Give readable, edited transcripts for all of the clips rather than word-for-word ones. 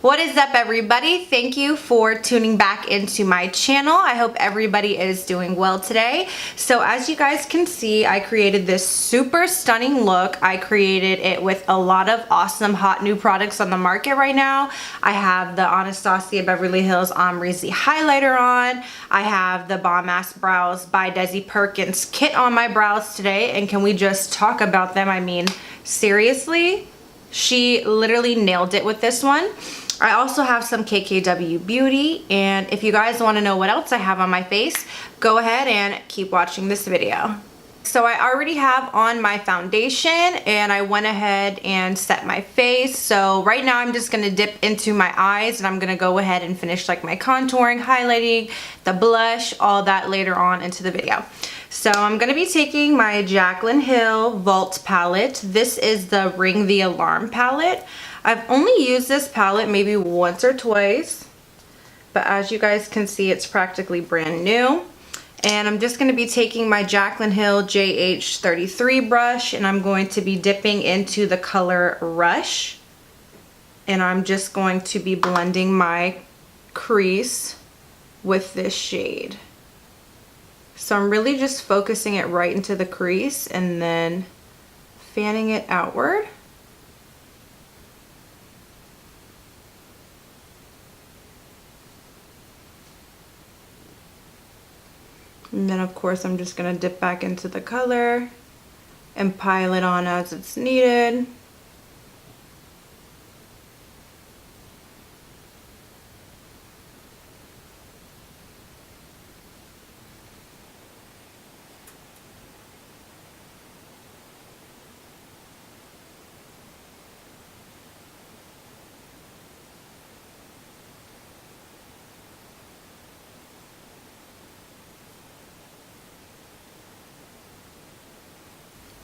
What is up, everybody? Thank you for tuning back into my channel. I hope everybody is doing well today. So as you guys can see, I created this super stunning look. I created it with a lot of awesome hot new products on the market right now. I have the Anastasia Beverly Hills Ombre Z highlighter on. I have the Bomb Ass Brows by Desi Perkins kit on my brows today. And can we just talk about them? I mean, seriously, she literally nailed it with this one. I also have some KKW Beauty, and if you guys want to know what else I have on my face, go ahead and keep watching this video. So I already have on my foundation, and I went ahead and set my face. So right now I'm just going to dip into my eyes, and I'm going to go ahead and finish like my contouring, highlighting, the blush, all that later on into the video. So I'm going to be taking my Jaclyn Hill Vault palette. This is the Ring the Alarm palette. I've only used this palette maybe once or twice, but as you guys can see, it's practically brand new. And I'm just going to be taking my Jaclyn Hill JH33 brush, and I'm going to be dipping into the color Rush. And I'm just going to be blending my crease with this shade. So I'm really just focusing it right into the crease and then fanning it outward. And then of course I'm just going to dip back into the color and pile it on as it's needed.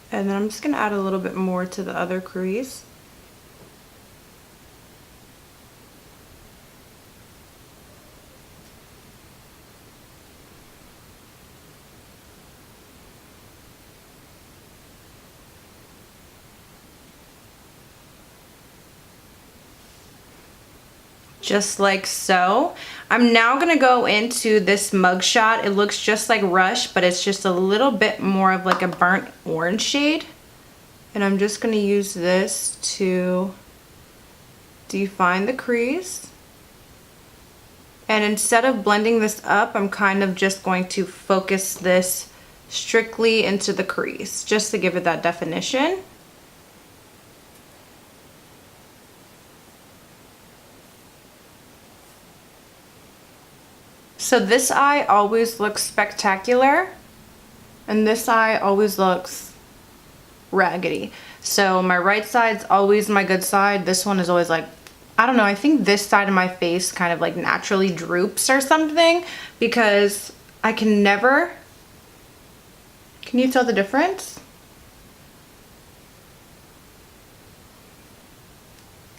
And then I'm just going to add a little bit more to the other crease. Just like so. I'm now gonna go into this mugshot. It looks just like Rush, but it's just a little bit more of like a burnt orange shade. And I'm just gonna use this to define the crease. And instead of blending this up, I'm kind of just going to focus this strictly into the crease, just to give it that definition. So this eye always looks spectacular, and this eye always looks raggedy. So my right side's always my good side. This one is always like, I don't know, I think this side of my face kind of like naturally droops or something, because I can never, can you tell the difference?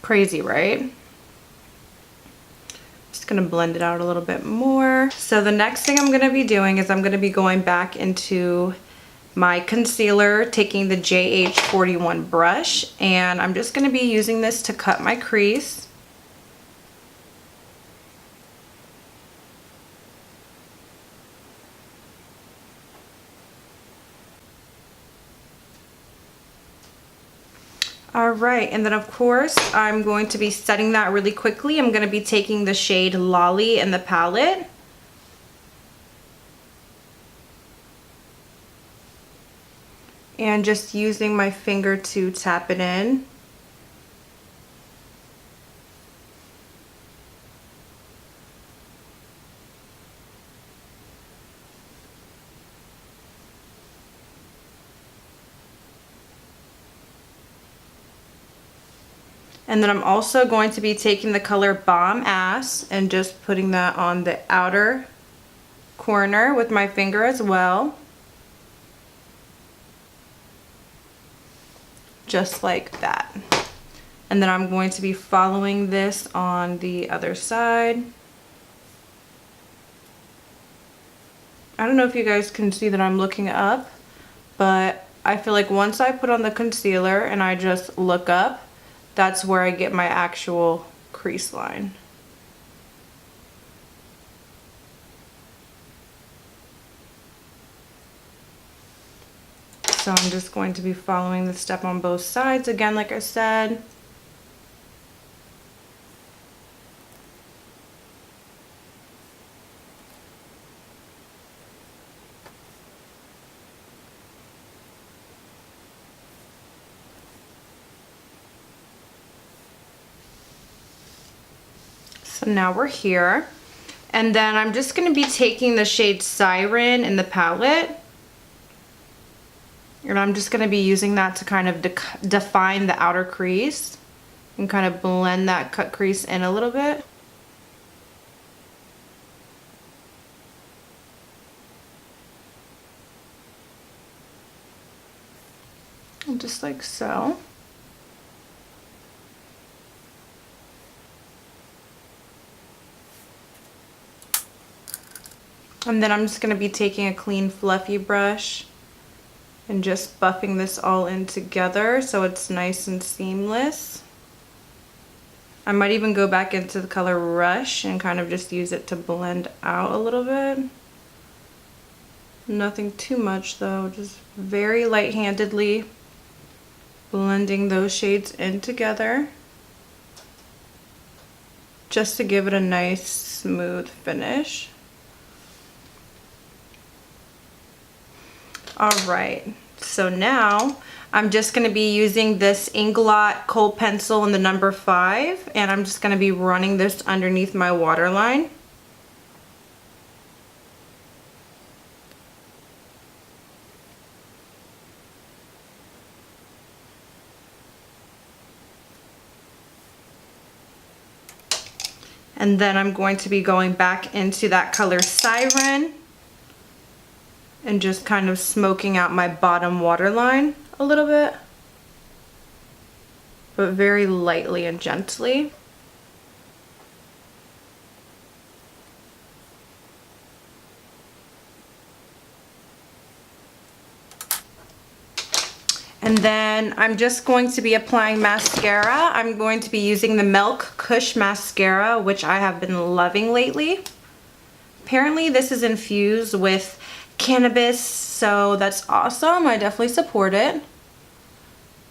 Crazy, right? Gonna blend it out a little bit more. So the next thing I'm gonna be doing is I'm gonna be going back into my concealer, taking the JH41 brush, and I'm just gonna be using this to cut my crease. Alright, and then of course I'm going to be setting that really quickly. I'm going to be taking the shade Lolly in the palette. And just using my finger to tap it in. And then I'm also going to be taking the color Bomb Ass and just putting that on the outer corner with my finger as well. Just like that. And then I'm going to be following this on the other side. I don't know if you guys can see that I'm looking up, but I feel like once I put on the concealer and I just look up, that's where I get my actual crease line. So I'm just going to be following the step on both sides again, like I said. So now we're here. And then I'm just going to be taking the shade Siren in the palette. And I'm just going to be using that to kind of define the outer crease and kind of blend that cut crease in a little bit. And just like so. And then I'm just going to be taking a clean fluffy brush and just buffing this all in together so it's nice and seamless. I might even go back into the color Rush and kind of just use it to blend out a little bit. Nothing too much though, just very light-handedly blending those shades in together just to give it a nice smooth finish. Alright, so now I'm just going to be using this Inglot Kohl pencil in the number 5, and I'm just going to be running this underneath my waterline. And then I'm going to be going back into that color Siren and just kind of smoking out my bottom waterline a little bit, but very lightly and gently. And then I'm just going to be applying mascara. I'm going to be using the Milk Kush mascara, which I have been loving lately. Apparently this is infused with cannabis, so that's awesome. I definitely support it.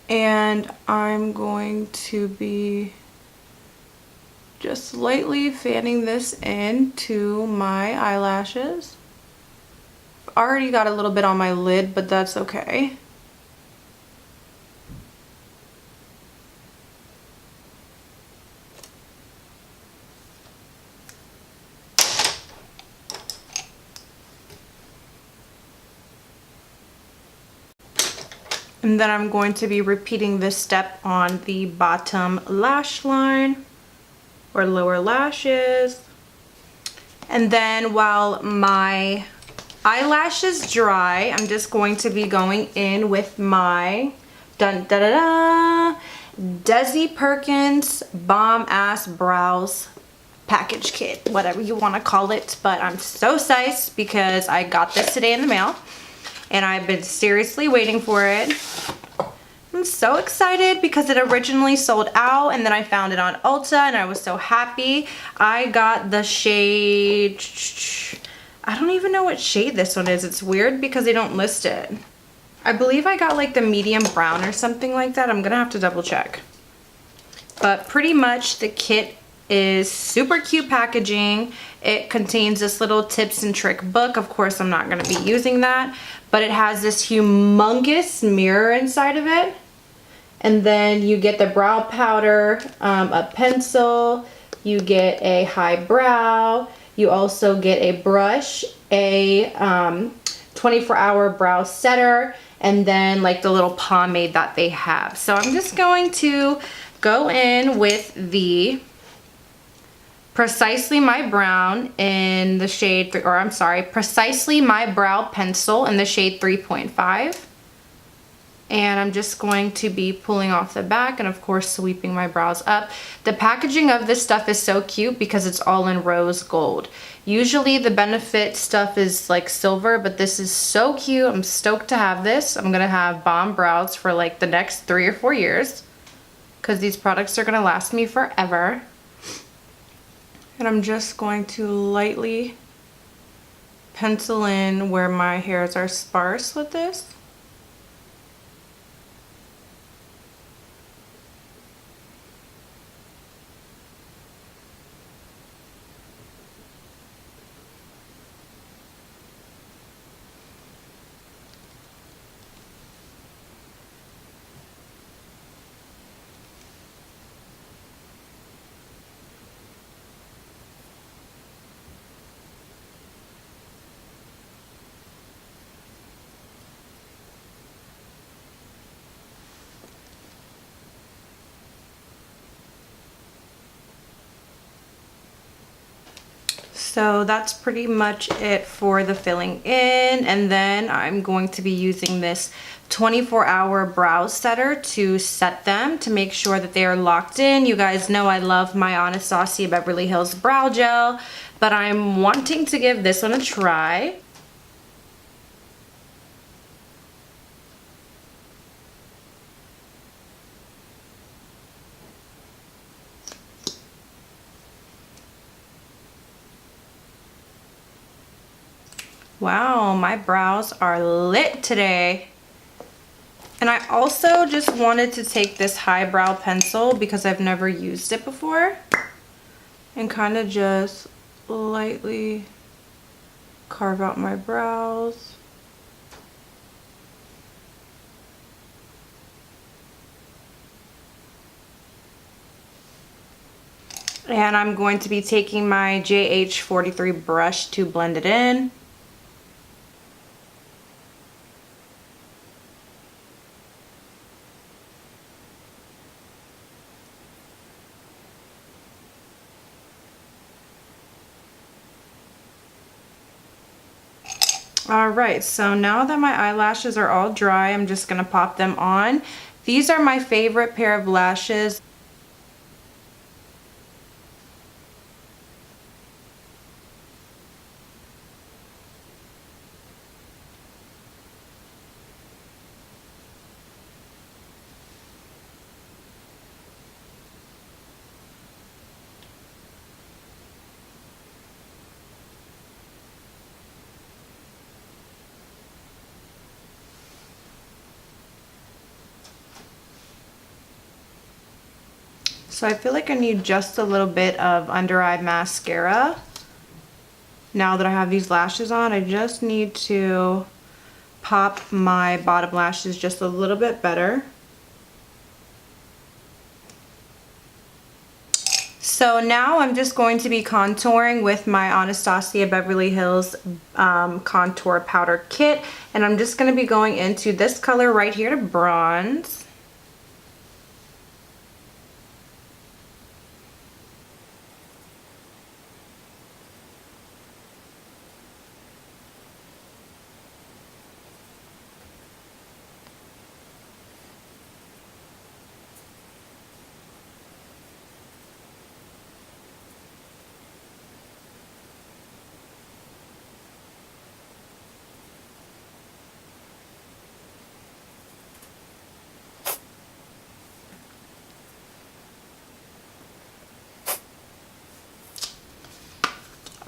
And I'm going to be just lightly fanning this into my eyelashes. Already got a little bit on my lid, but that's okay. And then I'm going to be repeating this step on the bottom lash line or lower lashes. And then while my eyelashes dry, I'm just going to be going in with my Desi Perkins Bomb Ass Brows package kit, whatever you want to call it. But I'm so psyched because I got this today in the mail. And I've been seriously waiting for it. I'm so excited because it originally sold out and then I found it on Ulta and I was so happy. I got the shade, I don't even know what shade this one is. It's weird because they don't list it. I believe I got like the medium brown or something like that. I'm gonna have to double check. But pretty much the kit is super cute packaging. It contains this little tips and trick book. Of course, I'm not going to be using that, but it has this humongous mirror inside of it. And then you get the brow powder, a pencil, you get a high brow, you also get a brush, a 24-hour brow setter, and then like the little pomade that they have. So I'm just going to go in with the Precisely My Brown in the shade, Precisely My Brow Pencil in the shade 3.5. And I'm just going to be pulling off the back and of course sweeping my brows up. The packaging of this stuff is so cute because it's all in rose gold. Usually the Benefit stuff is like silver, but this is so cute. I'm stoked to have this. I'm gonna have bomb brows for like the next 3 or 4 years because these products are gonna last me forever. And I'm just going to lightly pencil in where my hairs are sparse with this. So that's pretty much it for the filling in, and then I'm going to be using this 24-hour brow setter to set them to make sure that they are locked in. You guys know I love my Anastasia Beverly Hills brow gel, but I'm wanting to give this one a try. Wow, my brows are lit today. And I also just wanted to take this highbrow pencil because I've never used it before and kind of just lightly carve out my brows. And I'm going to be taking my JH43 brush to blend it in. Alright, so now that my eyelashes are all dry, I'm just going to pop them on. These are my favorite pair of lashes. So I feel like I need just a little bit of under eye mascara. Now that I have these lashes on, I just need to pop my bottom lashes just a little bit better. So now I'm just going to be contouring with my Anastasia Beverly Hills contour powder kit, and I'm just going to be going into this color right here to bronze.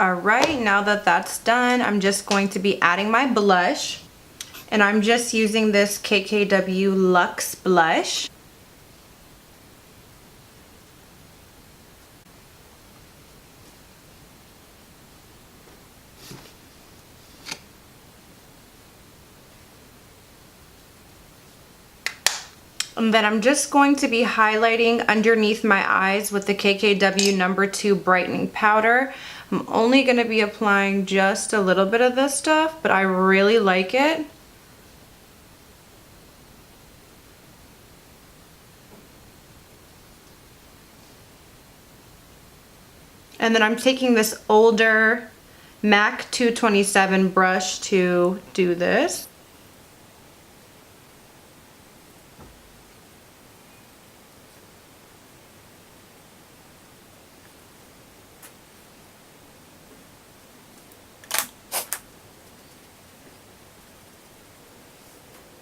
Alright, now that that's done, I'm just going to be adding my blush. And I'm just using this KKW Luxe blush. And then I'm just going to be highlighting underneath my eyes with the KKW number 2 brightening powder. I'm only going to be applying just a little bit of this stuff, but I really like it. And then I'm taking this older MAC 227 brush to do this.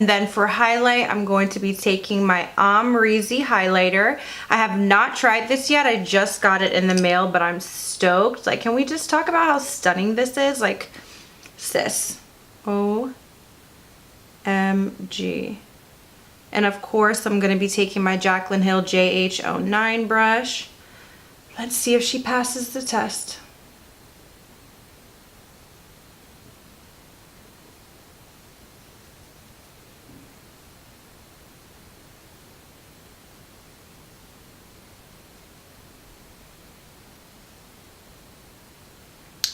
And then for highlight, I'm going to be taking my Omrizi highlighter. I have not tried this yet. I just got it in the mail, but I'm stoked. Like, can we just talk about how stunning this is? Like, sis. OMG. And of course, I'm going to be taking my Jaclyn Hill JH09 brush. Let's see if she passes the test.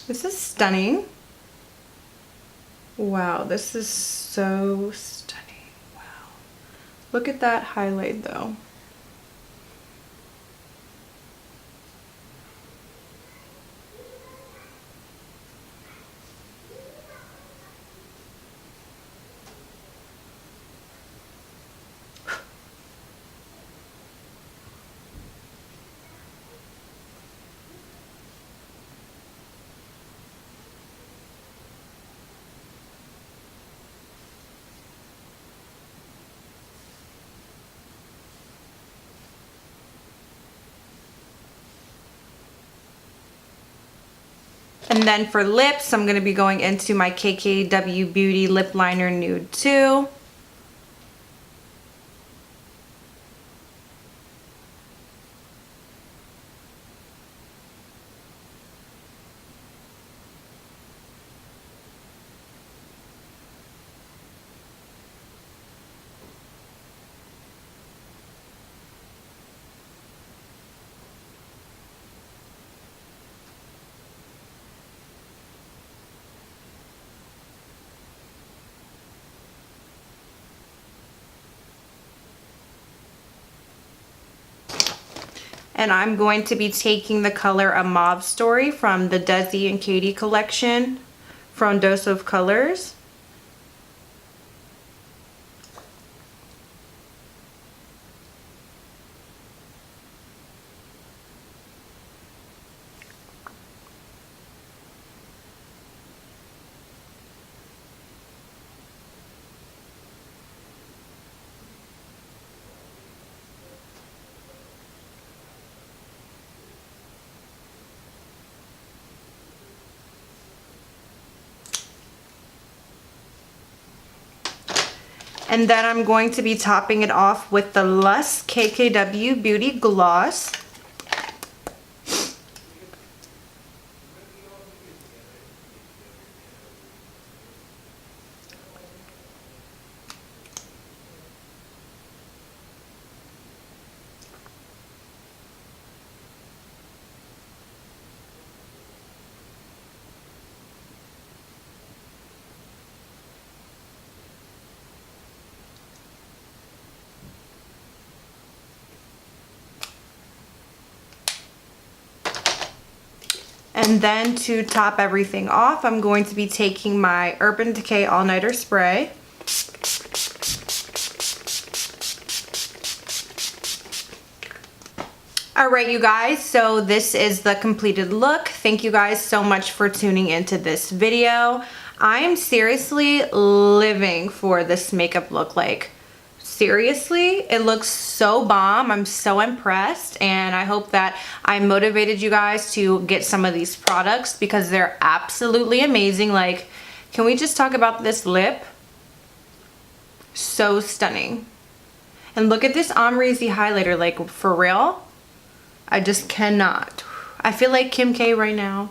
This is stunning. Wow, this is so stunning. Wow. Look at that highlight though. And then for lips, I'm going to be going into my KKW Beauty Lip Liner Nude 2. And I'm going to be taking the color A Mauve Story from the Desi and Katie collection from Dose of Colors. And then I'm going to be topping it off with the Lush KKW Beauty Gloss. And then to top everything off, I'm going to be taking my Urban Decay All Nighter Spray. Alright you guys, so this is the completed look. Thank you guys so much for tuning into this video. I am seriously living for this makeup look. Like, seriously, it looks so bomb. I'm so impressed, and I hope that I motivated you guys to get some of these products because they're absolutely amazing. Like, can we just talk about this lip? So stunning. And look at this Omrizi highlighter, like, for real? I just cannot. I feel like Kim K right now.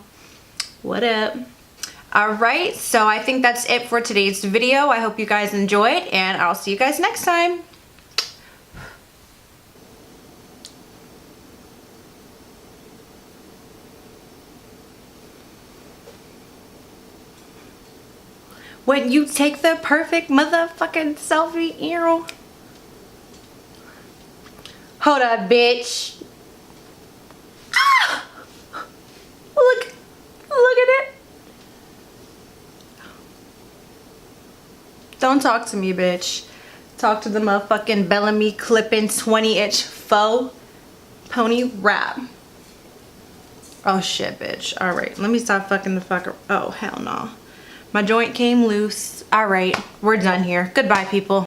What up? Alright, so I think that's it for today's video. I hope you guys enjoyed, and I'll see you guys next time. When you take the perfect motherfucking selfie, ew. Hold up, bitch. Ah! Look at it. Don't talk to me, bitch. Talk to the motherfucking Bellamy clipping 20-inch faux pony wrap. Oh shit, bitch. Alright, let me stop fucking the fucker. Oh, hell no. My joint came loose. Alright, we're done here. Goodbye, people.